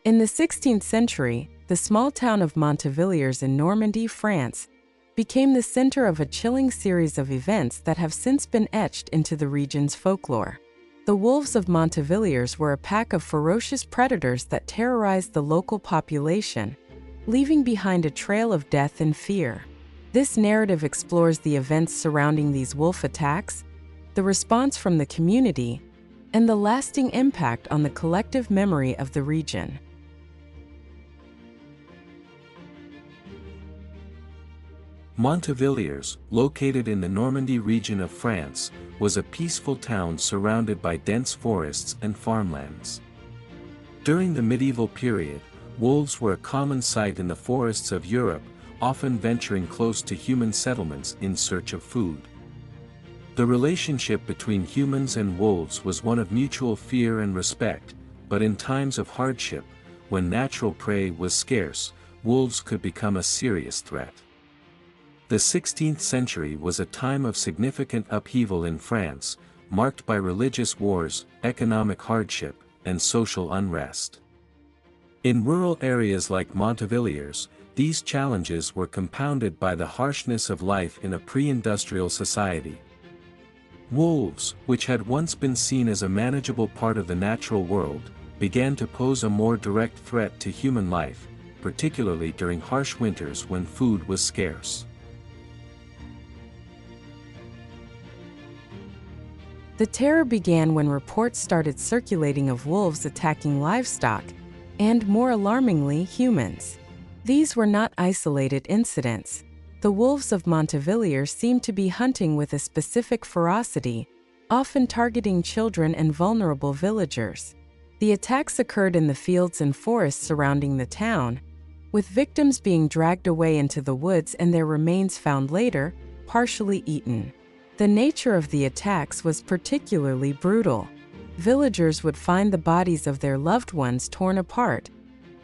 In the 16th century, the small town of Montivilliers in Normandy, France, became the center of a chilling series of events that have since been etched into the region's folklore. The wolves of Montivilliers were a pack of ferocious predators that terrorized the local population, leaving behind a trail of death and fear. This narrative explores the events surrounding these wolf attacks, the response from the community, and the lasting impact on the collective memory of the region. Montivilliers, located in the Normandy region of France, was a peaceful town surrounded by dense forests and farmlands. During the medieval period, wolves were a common sight in the forests of Europe, often venturing close to human settlements in search of food. The relationship between humans and wolves was one of mutual fear and respect, but in times of hardship, when natural prey was scarce, wolves could become a serious threat. The 16th century was a time of significant upheaval in France, marked by religious wars, economic hardship, and social unrest. In rural areas like Montivilliers, these challenges were compounded by the harshness of life in a pre-industrial society. Wolves, which had once been seen as a manageable part of the natural world, began to pose a more direct threat to human life, particularly during harsh winters when food was scarce. The terror began when reports started circulating of wolves attacking livestock, and more alarmingly, humans. These were not isolated incidents. The wolves of Montivilliers seemed to be hunting with a specific ferocity, often targeting children and vulnerable villagers. The attacks occurred in the fields and forests surrounding the town, with victims being dragged away into the woods and their remains found later, partially eaten. The nature of the attacks was particularly brutal. Villagers would find the bodies of their loved ones torn apart,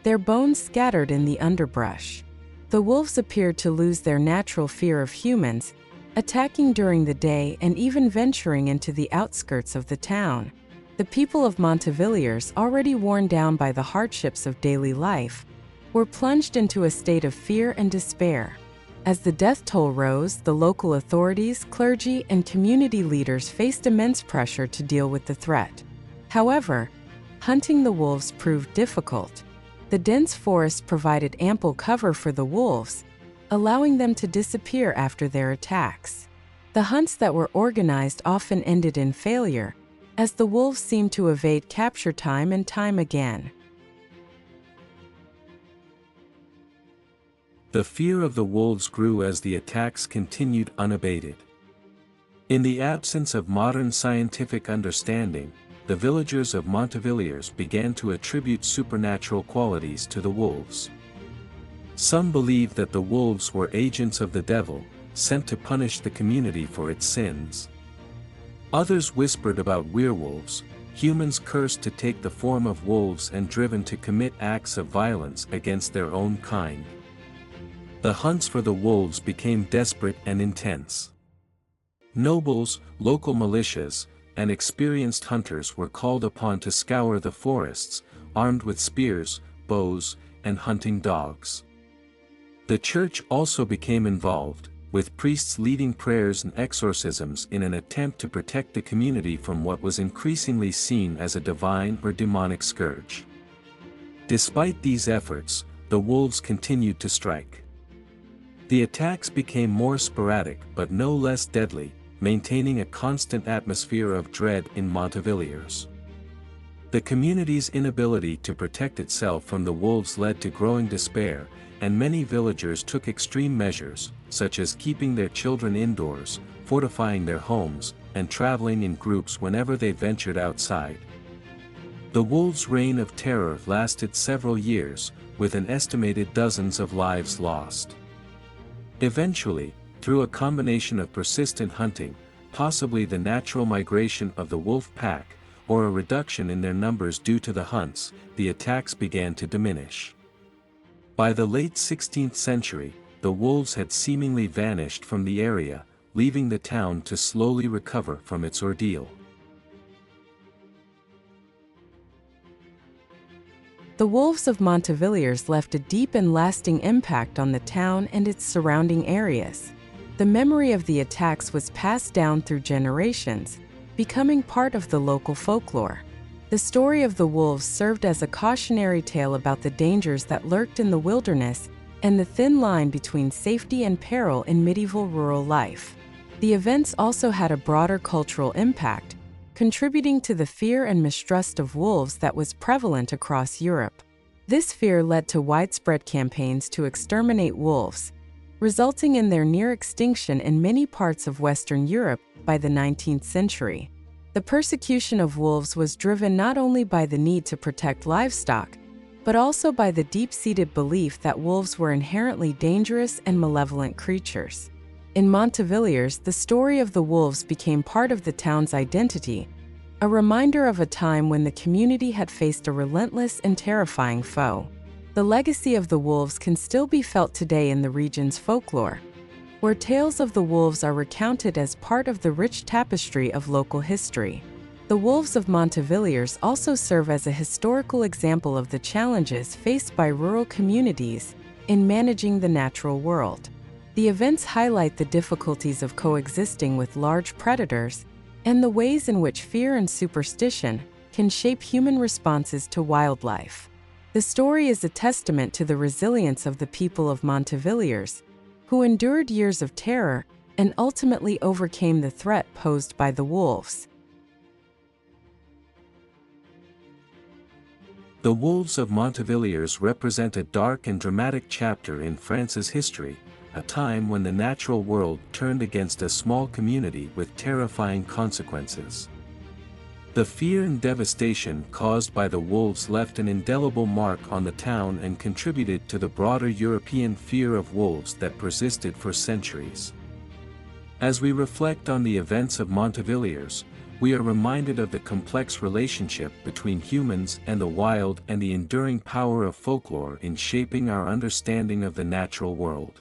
their bones scattered in the underbrush. The wolves appeared to lose their natural fear of humans, attacking during the day and even venturing into the outskirts of the town. The people of Montivilliers, already worn down by the hardships of daily life, were plunged into a state of fear and despair. As the death toll rose, the local authorities, clergy, and community leaders faced immense pressure to deal with the threat. However, hunting the wolves proved difficult. The dense forest provided ample cover for the wolves, allowing them to disappear after their attacks. The hunts that were organized often ended in failure, as the wolves seemed to evade capture time and time again. The fear of the wolves grew as the attacks continued unabated. In the absence of modern scientific understanding, the villagers of Montivilliers began to attribute supernatural qualities to the wolves. Some believed that the wolves were agents of the devil, sent to punish the community for its sins. Others whispered about werewolves, humans cursed to take the form of wolves and driven to commit acts of violence against their own kind. The hunts for the wolves became desperate and intense. Nobles, local militias, and experienced hunters were called upon to scour the forests, armed with spears, bows, and hunting dogs. The church also became involved, with priests leading prayers and exorcisms in an attempt to protect the community from what was increasingly seen as a divine or demonic scourge. Despite these efforts, the wolves continued to strike. The attacks became more sporadic but no less deadly, maintaining a constant atmosphere of dread in Montivilliers. The community's inability to protect itself from the wolves led to growing despair, and many villagers took extreme measures, such as keeping their children indoors, fortifying their homes, and traveling in groups whenever they ventured outside. The wolves' reign of terror lasted several years, with an estimated dozens of lives lost. Eventually, through a combination of persistent hunting, possibly the natural migration of the wolf pack, or a reduction in their numbers due to the hunts, the attacks began to diminish. By the late 16th century, the wolves had seemingly vanished from the area, leaving the town to slowly recover from its ordeal. The wolves of Montivilliers left a deep and lasting impact on the town and its surrounding areas. The memory of the attacks was passed down through generations, becoming part of the local folklore. The story of the wolves served as a cautionary tale about the dangers that lurked in the wilderness and the thin line between safety and peril in medieval rural life. The events also had a broader cultural impact, contributing to the fear and mistrust of wolves that was prevalent across Europe. This fear led to widespread campaigns to exterminate wolves, resulting in their near extinction in many parts of Western Europe by the 19th century. The persecution of wolves was driven not only by the need to protect livestock, but also by the deep-seated belief that wolves were inherently dangerous and malevolent creatures. In Montivilliers, the story of the wolves became part of the town's identity, a reminder of a time when the community had faced a relentless and terrifying foe. The legacy of the wolves can still be felt today in the region's folklore, where tales of the wolves are recounted as part of the rich tapestry of local history. The wolves of Montivilliers also serve as a historical example of the challenges faced by rural communities in managing the natural world. The events highlight the difficulties of coexisting with large predators and the ways in which fear and superstition can shape human responses to wildlife. The story is a testament to the resilience of the people of Montivilliers, who endured years of terror and ultimately overcame the threat posed by the wolves. The wolves of Montivilliers represent a dark and dramatic chapter in France's history, a time when the natural world turned against a small community with terrifying consequences. The fear and devastation caused by the wolves left an indelible mark on the town and contributed to the broader European fear of wolves that persisted for centuries. As we reflect on the events of Montivilliers, we are reminded of the complex relationship between humans and the wild and the enduring power of folklore in shaping our understanding of the natural world.